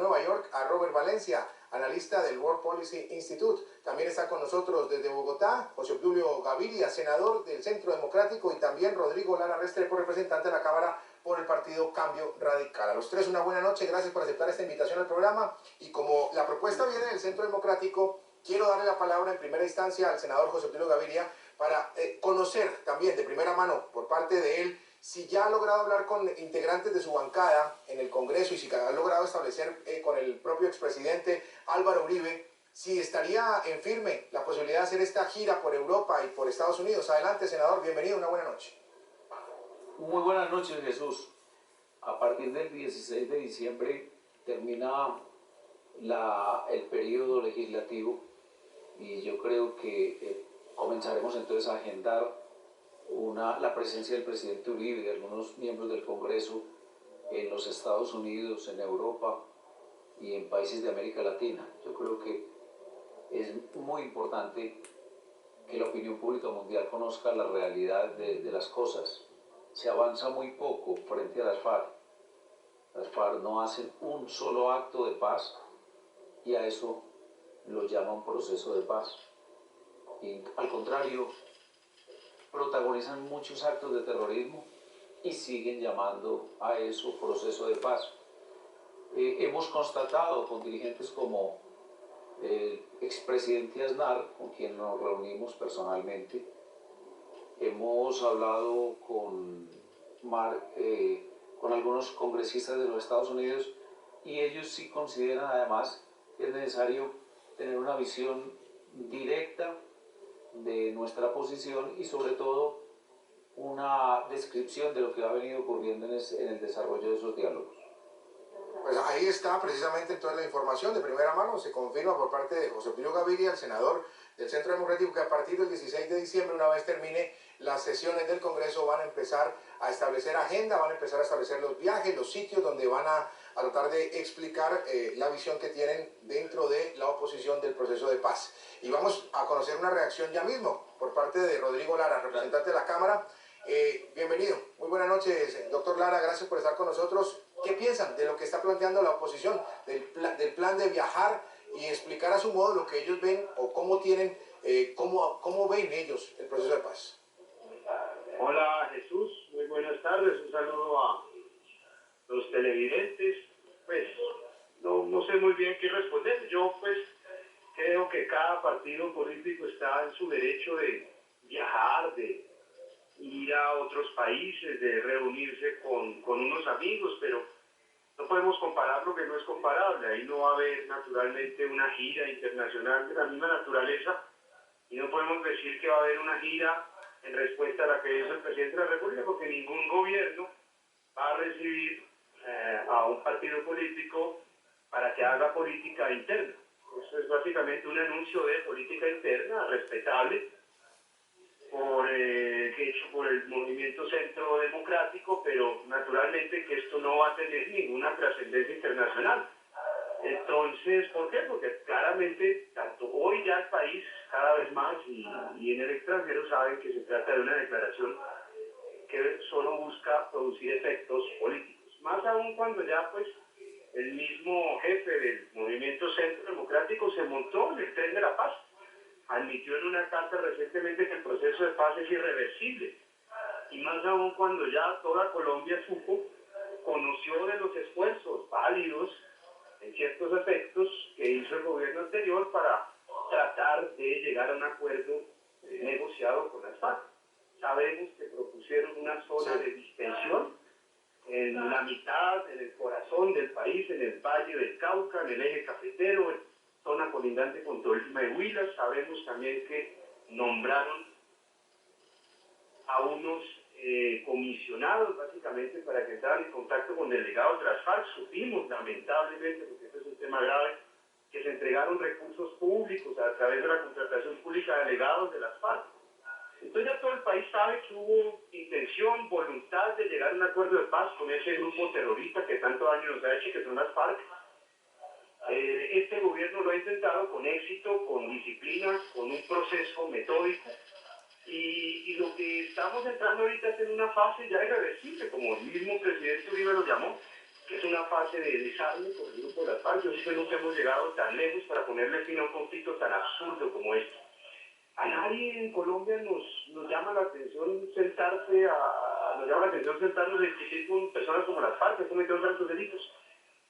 Nueva York a Robert Valencia, analista del World Policy Institute. También está con nosotros desde Bogotá José Obdulio Gaviria, senador del Centro Democrático, y también Rodrigo Lara Restrepo, representante de la Cámara por el partido Cambio Radical. A los tres una buena noche, gracias por aceptar esta invitación al programa. Y como la propuesta viene del Centro Democrático, quiero darle la palabra en primera instancia al senador José Obdulio Gaviria para conocer también de primera mano por parte de él si ya ha logrado hablar con integrantes de su bancada en el Congreso y si ha logrado establecer con el propio expresidente Álvaro Uribe si estaría en firme la posibilidad de hacer esta gira por Europa y por Estados Unidos. Adelante, senador, bienvenido, una buena noche. Muy buenas noches, Jesús. A partir del 16 de diciembre termina el periodo legislativo y yo creo que comenzaremos entonces a agendar la presencia del presidente Uribe y de algunos miembros del Congreso en los Estados Unidos, en Europa y en países de América Latina. Yo creo que es muy importante que la opinión pública mundial conozca la realidad de las cosas. Se avanza muy poco frente a las FARC. Las FARC no hacen un solo acto de paz y a eso lo llaman proceso de paz. Y al contrario, protagonizan muchos actos de terrorismo y siguen llamando a eso proceso de paz. Hemos constatado con dirigentes como el expresidente Aznar, con quien nos reunimos personalmente, hemos hablado con algunos congresistas de los Estados Unidos y ellos sí consideran además que es necesario tener una visión directa de nuestra posición y sobre todo una descripción de lo que ha venido ocurriendo en el desarrollo de esos diálogos. Pues ahí está precisamente toda la información de primera mano. Se confirma por parte de José Obdulio Gaviria, el senador del Centro Democrático, que a partir del 16 de diciembre, una vez termine las sesiones del Congreso, van a empezar a establecer agenda, van a empezar a establecer los viajes, los sitios donde van a tratar de explicar la visión que tienen dentro de la oposición del proceso de paz. Y vamos a conocer una reacción ya mismo por parte de Rodrigo Lara, representante de la Cámara. Bienvenido, muy buenas noches, doctor Lara, gracias por estar con nosotros. ¿Qué piensan de lo que está planteando la oposición, del plan de viajar y explicar a su modo lo que ellos ven o cómo tienen, cómo ven ellos el proceso de paz? Hola Jesús, muy buenas tardes, un saludo a los televidentes. Pues no sé muy bien qué responder. Yo pues creo que cada partido político está en su derecho de viajar, de ir a otros países, de reunirse con unos amigos, pero no podemos comparar lo que no es comparable. Ahí no va a haber naturalmente una gira internacional de la misma naturaleza y no podemos decir que va a haber una gira en respuesta a la que hizo el presidente de la República, porque ningún gobierno va a recibir a un partido político para que haga política interna. Eso es básicamente un anuncio de política interna respetable, hecho por el movimiento Centro Democrático, pero naturalmente que esto no va a tener ninguna trascendencia internacional. Entonces, ¿por qué? Porque claramente, tanto hoy ya el país, cada vez más, y en el extranjero saben que se trata de una declaración que solo busca producir efectos políticos. Más aún cuando ya, pues, el mismo jefe del movimiento Centro Democrático se montó en el tren de la paz. Admitió en una carta recientemente que el proceso de paz es irreversible. Y más aún cuando ya toda Colombia conoció de los esfuerzos válidos en ciertos aspectos que hizo el gobierno anterior para tratar de llegar a un acuerdo negociado con las FARC. Sabemos que propusieron una zona de distensión en la mitad, en el corazón del país, en el Valle del Cauca, en el eje cafetero, en zona colindante con Tolima y Huila. Sabemos también que nombraron a unos comisionados básicamente para que entraran en contacto con delegados de las FARC. Supimos lamentablemente, porque este es un tema grave, que se entregaron recursos públicos a través de la contratación pública de delegados de las FARC. Entonces ya todo el país sabe que hubo intención, voluntad de llegar a un acuerdo de paz con ese grupo terrorista que tanto daño nos ha hecho, que son las FARC. Este gobierno lo ha intentado con éxito, con disciplina, con un proceso metódico. Y lo que estamos entrando ahorita es en una fase ya irreversible, como el mismo presidente Uribe lo llamó, que es una fase de desarme con el grupo de las FARC. Yo sé que nunca hemos llegado tan lejos para ponerle fin a un conflicto tan absurdo como este. A nadie en Colombia nos llama la atención sentarnos a discutir con personas como las FARC que cometen tantos delitos.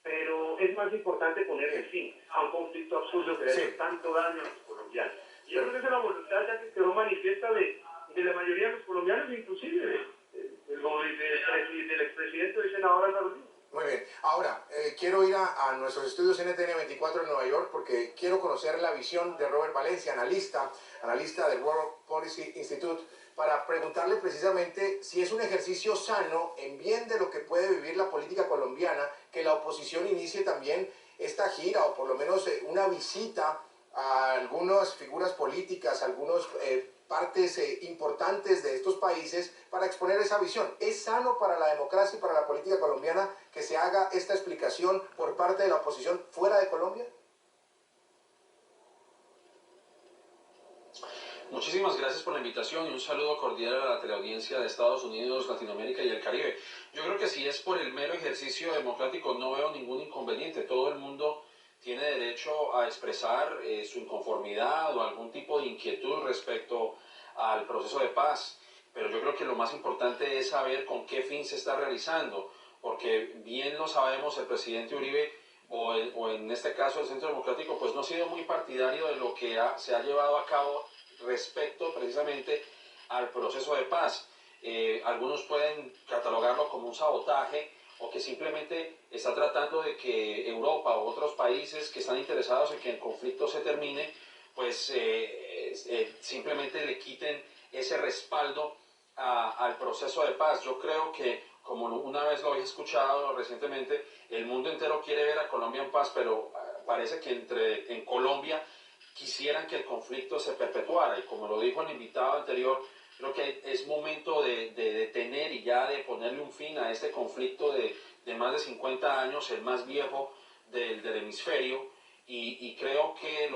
Pero es más importante ponerle fin a un conflicto absurdo que le ha hecho tanto daño a los colombianos. Y yo creo que esa es la voluntad ya que quedó manifiesta de la mayoría de los colombianos, inclusive del expresidente y senador Álvaro. Muy bien. Ahora, quiero ir a nuestros estudios NTN 24 en Nueva York porque quiero conocer la visión de Robert Valencia, analista del World Policy Institute, para preguntarle precisamente si es un ejercicio sano en bien de lo que puede vivir la política colombiana, que la oposición inicie también esta gira o por lo menos una visita a algunas figuras políticas, algunos partes importantes de estos países para exponer esa visión. ¿Es sano para la democracia y para la política colombiana que se haga esta explicación por parte de la oposición fuera de Colombia? Muchísimas gracias por la invitación y un saludo cordial a la teleaudiencia de Estados Unidos, Latinoamérica y el Caribe. Yo creo que si es por el mero ejercicio democrático no veo ningún inconveniente. Todo el mundo tiene derecho a expresar su inconformidad o algún tipo de inquietud respecto al proceso de paz. Pero yo creo que lo más importante es saber con qué fin se está realizando, porque bien lo sabemos, el presidente Uribe o en este caso el Centro Democrático pues no ha sido muy partidario de lo que se ha llevado a cabo respecto precisamente al proceso de paz. Algunos pueden catalogarlo como un sabotaje o que simplemente está tratando de que Europa u otros países que están interesados en que el conflicto se termine, pues simplemente le quiten ese respaldo al proceso de paz. Yo creo que, como una vez lo he escuchado recientemente, el mundo entero quiere ver a Colombia en paz, pero parece que en Colombia quisieran que el conflicto se perpetuara, y como lo dijo el invitado anterior, creo que es momento de detener y ya de ponerle un fin a este conflicto de más de 50 años, el más viejo del hemisferio, y creo que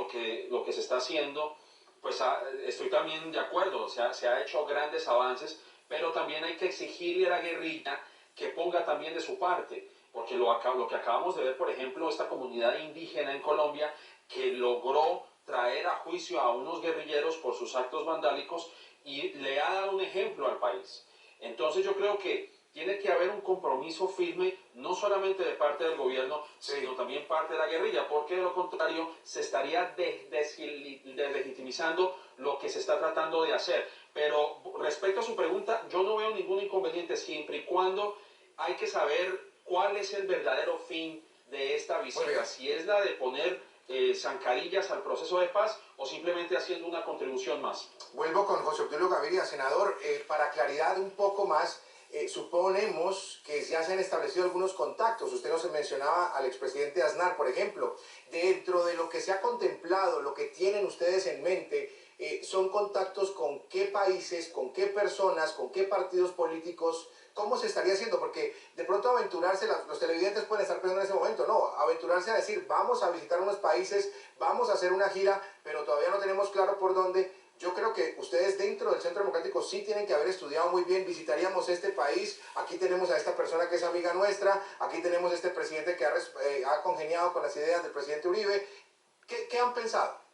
lo que se está haciendo, pues estoy también de acuerdo, o sea, se ha hecho grandes avances, pero también hay que exigirle a la guerrilla que ponga también de su parte, porque lo que acabamos de ver, por ejemplo, esta comunidad indígena en Colombia, que logró traer a juicio a unos guerrilleros por sus actos vandálicos y le ha dado un ejemplo al país. Entonces yo creo que tiene que haber un compromiso firme, no solamente de parte del gobierno, sino también parte de la guerrilla, porque de lo contrario se estaría deslegitimizando lo que se está tratando de hacer. Pero respecto a su pregunta, yo no veo ningún inconveniente siempre y cuando hay que saber cuál es el verdadero fin de esta visita, si es la de poner zancadillas al proceso de paz o simplemente haciendo una contribución más. Vuelvo con José Obdulio Gaviria, senador, para claridad un poco más. Suponemos que ya se han establecido algunos contactos. Usted nos mencionaba al expresidente Aznar, por ejemplo. Dentro de lo que se ha contemplado, lo que tienen ustedes en mente, son contactos con qué países, con qué personas, con qué partidos políticos. ¿Cómo se estaría haciendo? Porque de pronto aventurarse, los televidentes pueden estar pensando en ese momento, no, aventurarse a decir, vamos a visitar unos países, vamos a hacer una gira, pero todavía no tenemos claro por dónde. Yo creo que ustedes dentro del Centro Democrático sí tienen que haber estudiado muy bien, visitaríamos este país, aquí tenemos a esta persona que es amiga nuestra, aquí tenemos a este presidente que ha congeniado con las ideas del presidente Uribe. ¿Qué han pensado?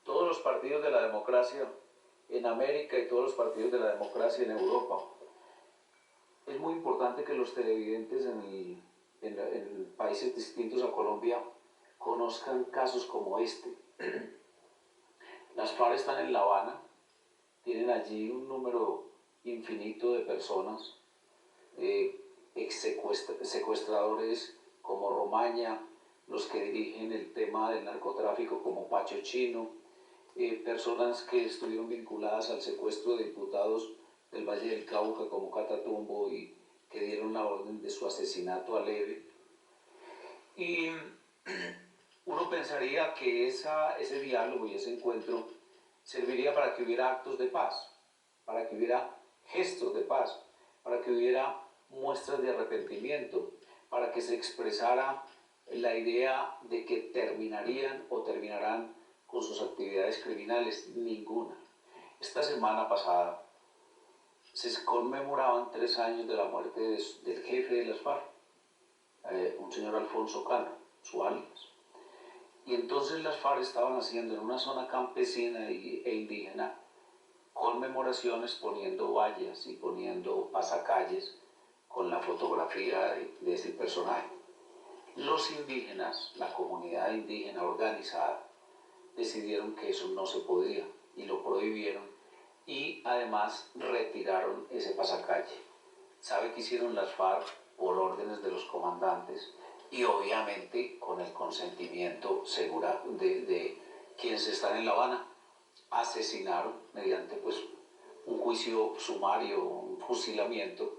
Todos los partidos de la democracia en América y todos los partidos de la democracia en Europa. Es muy importante que los televidentes en países distintos a Colombia conozcan casos como este. Las FARC están en La Habana, tienen allí un número infinito de personas, secuestradores como Romaña, los que dirigen el tema del narcotráfico como Pacho Chino, personas que estuvieron vinculadas al secuestro de diputados del Valle del Cauca como Catatumbo y que dieron la orden de su asesinato a Leve. Y uno pensaría que ese diálogo y ese encuentro serviría para que hubiera actos de paz, para que hubiera gestos de paz, para que hubiera muestras de arrepentimiento, para que se expresara la idea de que terminarían o terminarán con sus actividades criminales. Ninguna. Esta semana pasada se conmemoraban 3 años de la muerte del jefe de las FARC, un señor Alfonso Cano, su alias. Y entonces las FARC estaban haciendo en una zona campesina e indígena conmemoraciones poniendo vallas y poniendo pasacalles con la fotografía de ese personaje. Los indígenas, la comunidad indígena organizada, decidieron que eso no se podía y lo prohibieron y además retiraron ese pasacalle. ¿Sabe qué hicieron las FARC por órdenes de los comandantes y obviamente con el consentimiento seguro de quienes están en La Habana? Asesinaron mediante pues un juicio sumario, un fusilamiento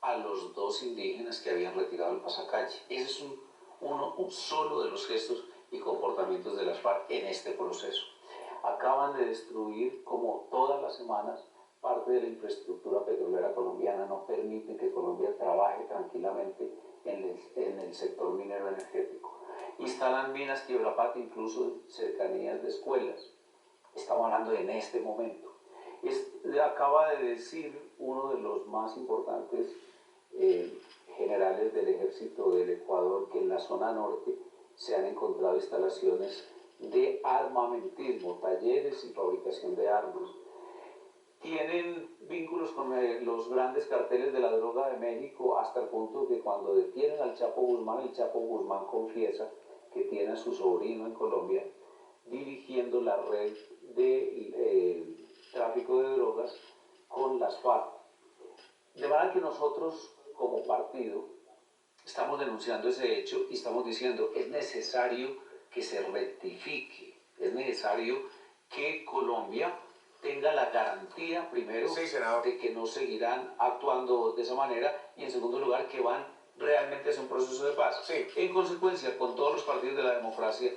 a los dos indígenas que habían retirado el pasacalle. Ese es un solo de los gestos y comportamientos de las FARC en este proceso. Acaban de destruir, como todas las semanas, parte de la infraestructura petrolera colombiana. No permite que Colombia trabaje tranquilamente en el sector minero energético. Instalan minas quiebrapata incluso en cercanías de escuelas. Estamos hablando en este momento. Acaba de decir uno de los más importantes generales del ejército del Ecuador que en la zona norte se han encontrado instalaciones de armamentismo, talleres y fabricación de armas. Tienen vínculos con los grandes carteles de la droga de México hasta el punto que cuando detienen al Chapo Guzmán, el Chapo Guzmán confiesa que tiene a su sobrino en Colombia dirigiendo la red de tráfico de drogas con las FARC. De manera que nosotros como partido estamos denunciando ese hecho y estamos diciendo es necesario que se rectifique, es necesario que Colombia tenga la garantía primero de que no seguirán actuando de esa manera y en segundo lugar que van realmente hacia un proceso de paz. Sí. En consecuencia, con todos los partidos de la democracia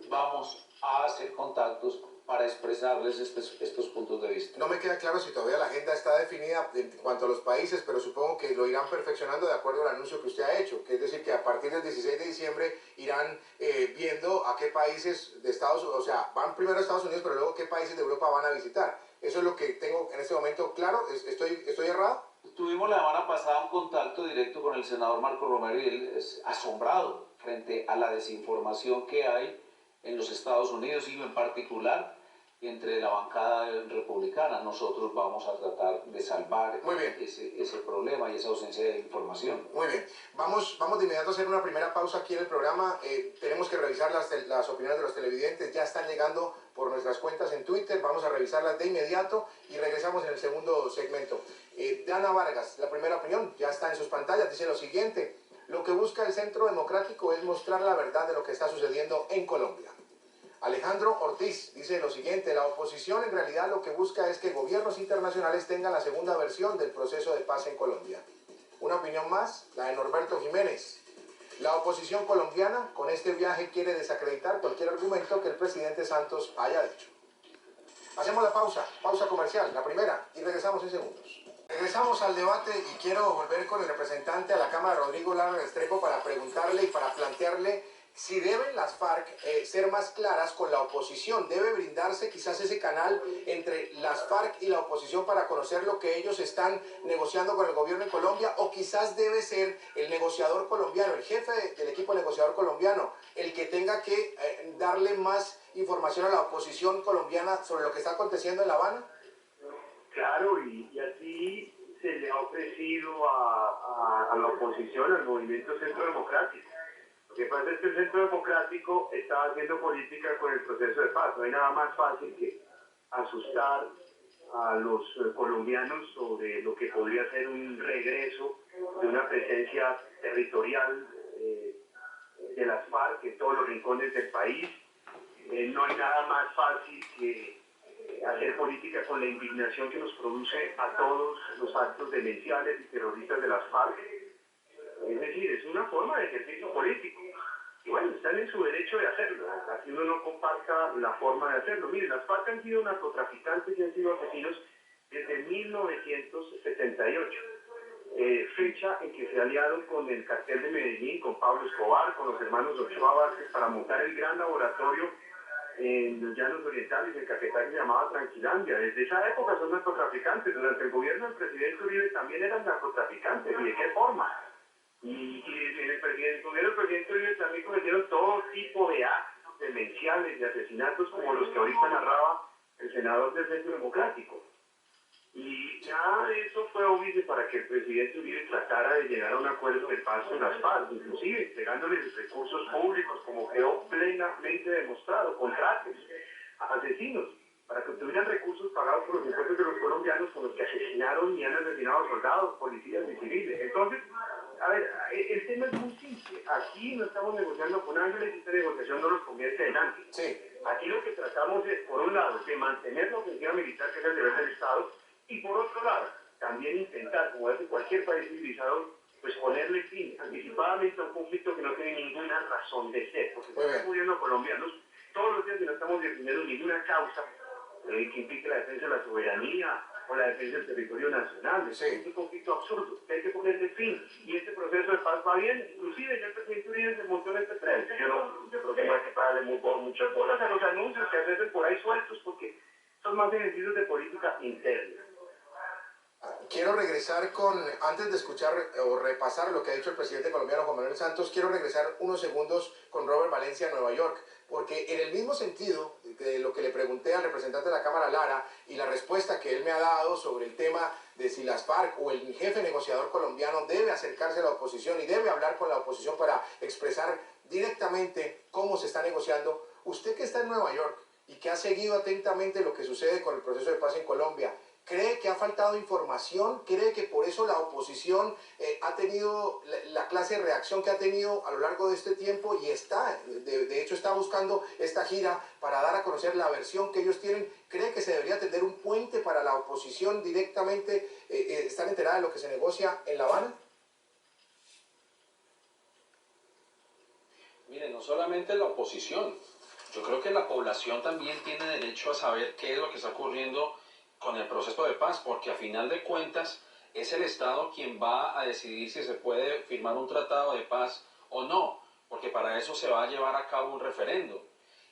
vamos a hacer contactos para expresarles estos puntos de vista. No me queda claro si todavía la agenda está definida en cuanto a los países, pero supongo que lo irán perfeccionando de acuerdo al anuncio que usted ha hecho, que es decir, que a partir del 16 de diciembre irán viendo a qué países de Estados Unidos, o sea, van primero a Estados Unidos, pero luego qué países de Europa van a visitar. Eso es lo que tengo en este momento claro. ¿Estoy errado? Tuvimos la semana pasada un contacto directo con el senador Marco Romero y él es asombrado frente a la desinformación que hay en los Estados Unidos y en particular entre la bancada republicana. Nosotros vamos a tratar de salvar ese problema y esa ausencia de información. Muy bien. Vamos de inmediato a hacer una primera pausa aquí en el programa. Tenemos que revisar las opiniones de los televidentes. Ya están llegando por nuestras cuentas en Twitter. Vamos a revisarlas de inmediato y regresamos en el segundo segmento. Diana Vargas, la primera opinión, ya está en sus pantallas. Dice lo siguiente: lo que busca el Centro Democrático es mostrar la verdad de lo que está sucediendo en Colombia. Alejandro Ortiz dice lo siguiente: la oposición en realidad lo que busca es que gobiernos internacionales tengan la segunda versión del proceso de paz en Colombia. Una opinión más, la de Norberto Jiménez. La oposición colombiana con este viaje quiere desacreditar cualquier argumento que el presidente Santos haya dicho. Hacemos la pausa comercial, la primera, y regresamos en segundos. Regresamos al debate y quiero volver con el representante a la Cámara, Rodrigo Lara Restrepo, para preguntarle y para plantearle si deben las FARC ser más claras con la oposición. Debe brindarse quizás ese canal entre las FARC y la oposición para conocer lo que ellos están negociando con el gobierno en Colombia, o quizás debe ser el negociador colombiano, el jefe del equipo negociador colombiano, el que tenga que darle más información a la oposición colombiana sobre lo que está aconteciendo en La Habana. Claro, y así se le ha ofrecido a la oposición, al movimiento Centro Democrático. Lo que pasa es que el Centro Democrático está haciendo política con el proceso de paz. No hay nada más fácil que asustar a los colombianos sobre lo que podría ser un regreso de una presencia territorial de las FARC en todos los rincones del país. No hay nada más fácil que hacer política con la indignación que nos produce a todos los actos demenciales y terroristas de las FARC. Es decir, es una forma de ejercicio político. Y bueno, están en su derecho de hacerlo. Así uno no comparta la forma de hacerlo. Miren, las FARC han sido narcotraficantes y han sido asesinos desde 1978. Fecha en que se aliaron con el cartel de Medellín, con Pablo Escobar, con los hermanos Ochoa Vázquez, para montar el gran laboratorio en los llanos orientales, en Caquetá, que se llamaba Tranquilandia. Desde esa época son narcotraficantes. Durante el gobierno del presidente Uribe también eran narcotraficantes. ¿Y de qué forma? Y en el presidente el gobierno del presidente Uribe también cometieron todo tipo de actos demenciales, de asesinatos, como los que ahorita narraba el senador del Centro Democrático. Y ya eso fue obvio para que el presidente Uribe tratara de llegar a un acuerdo de paz con las FARC, inclusive entregándoles recursos públicos, como quedó plenamente demostrado, contratos a asesinos, para que obtuvieran recursos pagados por los impuestos de los colombianos con los que asesinaron y han asesinado soldados, policías y civiles. Entonces, a ver, el tema es muy simple. Aquí no estamos negociando con ángeles y esta negociación no los convierte en ángeles. Sí. Aquí lo que tratamos es, por un lado, de mantener la ofensiva militar, que es el deber del Estado, y por otro lado, también intentar, como hace cualquier país civilizado, pues ponerle fin anticipadamente a un conflicto que no tiene ninguna razón de ser, porque se están muriendo colombianos todos los días y no estamos defendiendo ninguna causa que implique la defensa de la soberanía o la defensa del territorio nacional. Sí. Es un conflicto absurdo, que hay que ponerle fin, y este proceso de paz va bien. Inclusive ya el presidente Uribe se montó en este tren. Yo creo que no hay que pararle muchas bolas a los anuncios que hacen por ahí sueltos, porque son más ejercicios de política interna. Quiero regresar antes de escuchar o repasar lo que ha dicho el presidente colombiano Juan Manuel Santos, quiero regresar unos segundos con Robert Valencia a Nueva York, porque en el mismo sentido de lo que le pregunté al representante de la Cámara, Lara, y la respuesta que él me ha dado sobre el tema de si las FARC o el jefe negociador colombiano debe acercarse a la oposición y debe hablar con la oposición para expresar directamente cómo se está negociando, usted que está en Nueva York y que ha seguido atentamente lo que sucede con el proceso de paz en Colombia, ¿cree que ha faltado información? ¿Cree que por eso la oposición ha tenido la clase de reacción que ha tenido a lo largo de este tiempo y de hecho está buscando esta gira para dar a conocer la versión que ellos tienen? ¿Cree que se debería tender un puente para la oposición directamente estar enterada de lo que se negocia en La Habana? Mire, no solamente la oposición, yo creo que la población también tiene derecho a saber qué es lo que está ocurriendo con el proceso de paz, porque a final de cuentas es el Estado quien va a decidir si se puede firmar un tratado de paz o no, porque para eso se va a llevar a cabo un referendo.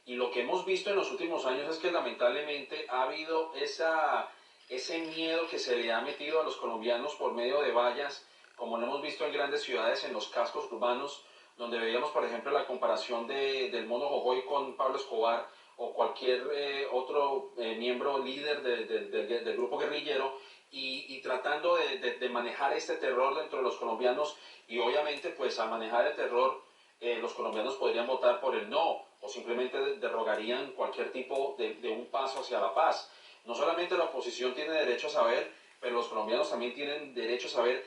Y lo que hemos visto en los últimos años es que lamentablemente ha habido ese miedo que se le ha metido a los colombianos por medio de vallas, como lo hemos visto en grandes ciudades, en los cascos urbanos, donde veíamos, por ejemplo, la comparación del Mono Jojoy con Pablo Escobar, o cualquier otro miembro líder del grupo guerrillero, y tratando de manejar este terror dentro de los colombianos, y obviamente pues al manejar el terror los colombianos podrían votar por el no, o simplemente derogarían cualquier tipo de un paso hacia la paz. No solamente la oposición tiene derecho a saber, pero los colombianos también tienen derecho a saber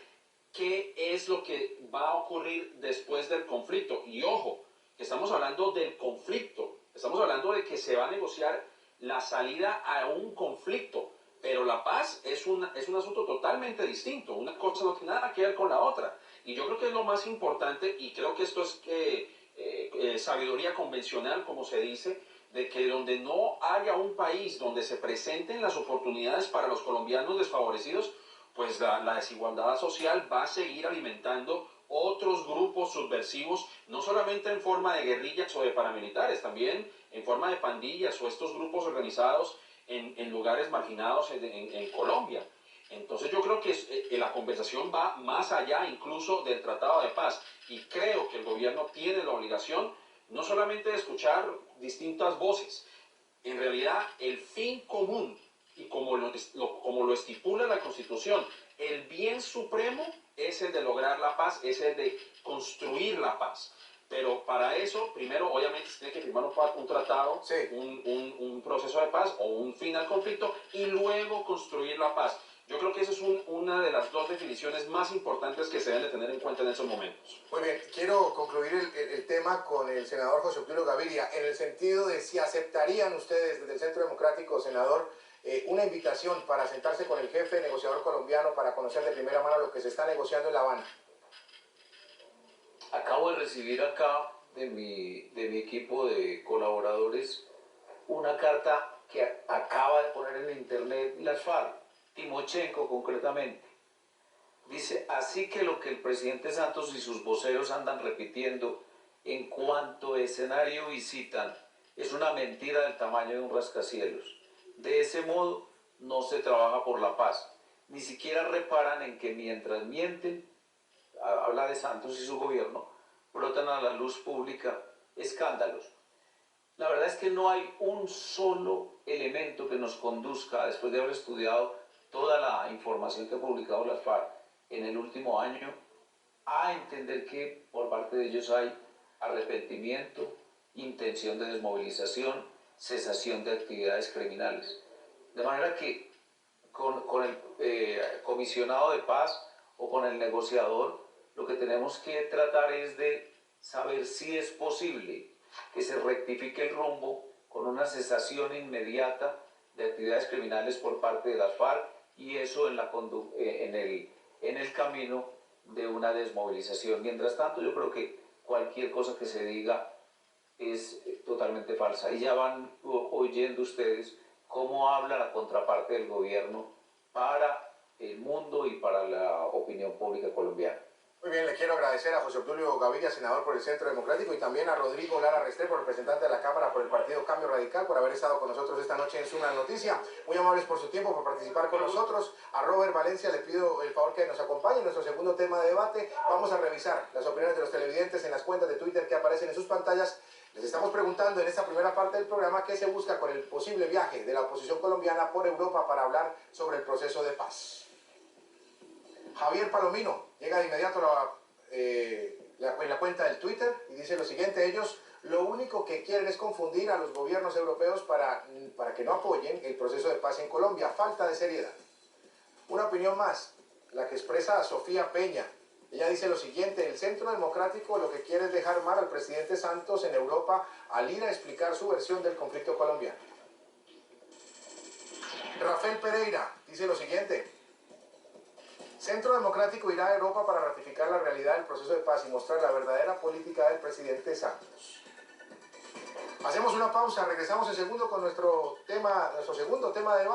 qué es lo que va a ocurrir después del conflicto. Y ojo, que estamos hablando del conflicto. Estamos hablando de que se va a negociar la salida a un conflicto, pero la paz es un asunto totalmente distinto. Una cosa no tiene nada que ver con la otra. Y yo creo que es lo más importante, y creo que esto es sabiduría convencional, como se dice, de que donde no haya un país donde se presenten las oportunidades para los colombianos desfavorecidos, pues la desigualdad social va a seguir alimentando otros grupos subversivos, no solamente en forma de guerrillas o de paramilitares, también en forma de pandillas o estos grupos organizados en lugares marginados en Colombia. Entonces yo creo que la conversación va más allá incluso del Tratado de Paz, y creo que el gobierno tiene la obligación no solamente de escuchar distintas voces, en realidad el fin común, y como lo estipula la Constitución, el bien supremo es el de lograr la paz, es el de construir la paz. Pero para eso, primero, obviamente, se tiene que firmar un tratado, sí, un proceso de paz o un fin al conflicto, y luego construir la paz. Yo creo que esa es una de las dos definiciones más importantes que se deben de tener en cuenta en estos momentos. Muy bien, quiero concluir el tema con el senador José Obdulio Gaviria, en el sentido de si aceptarían ustedes desde el Centro Democrático, senador, una invitación para sentarse con el jefe negociador colombiano para conocer de primera mano lo que se está negociando en La Habana. Acabo de recibir acá de mi equipo de colaboradores una carta que acaba de poner en internet las FARC, Timochenko concretamente. Dice, así que lo que el presidente Santos y sus voceros andan repitiendo en cuanto escenario visitan es una mentira del tamaño de un rascacielos. De ese modo no se trabaja por la paz. Ni siquiera reparan en que mientras mienten, habla de Santos y su gobierno, brotan a la luz pública escándalos. La verdad es que no hay un solo elemento que nos conduzca, después de haber estudiado toda la información que ha publicado las FARC en el último año, a entender que por parte de ellos hay arrepentimiento, intención de desmovilización, cesación de actividades criminales. De manera que con el comisionado de paz o con el negociador, lo que tenemos que tratar es de saber si es posible que se rectifique el rumbo con una cesación inmediata de actividades criminales por parte de las FARC y eso en el camino de una desmovilización. Mientras tanto, yo creo que cualquier cosa que se diga es totalmente falsa. Y ya van oyendo ustedes cómo habla la contraparte del gobierno para el mundo y para la opinión pública colombiana. Muy bien, le quiero agradecer a José Obdulio Gaviria, senador por el Centro Democrático, y también a Rodrigo Lara Restrepo, representante de la Cámara por el Partido Cambio Radical, por haber estado con nosotros esta noche en Una Noticia. Muy amables por su tiempo, por participar con nosotros. A Robert Valencia le pido el favor que nos acompañe en nuestro segundo tema de debate. Vamos a revisar las opiniones de los televidentes en las cuentas de Twitter que aparecen en sus pantallas. Les estamos preguntando en esta primera parte del programa qué se busca con el posible viaje de la oposición colombiana por Europa para hablar sobre el proceso de paz. Javier Palomino llega de inmediato en la cuenta del Twitter y dice lo siguiente: ellos lo único que quieren es confundir a los gobiernos europeos para que no apoyen el proceso de paz en Colombia. Falta de seriedad. Una opinión más, la que expresa Sofía Peña. Ella dice lo siguiente: el Centro Democrático lo que quiere es dejar mal al presidente Santos en Europa al ir a explicar su versión del conflicto colombiano. Rafael Pereira dice lo siguiente: Centro Democrático irá a Europa para ratificar la realidad del proceso de paz y mostrar la verdadera política del presidente Santos. Hacemos una pausa, regresamos en segundo con nuestro segundo tema de debate.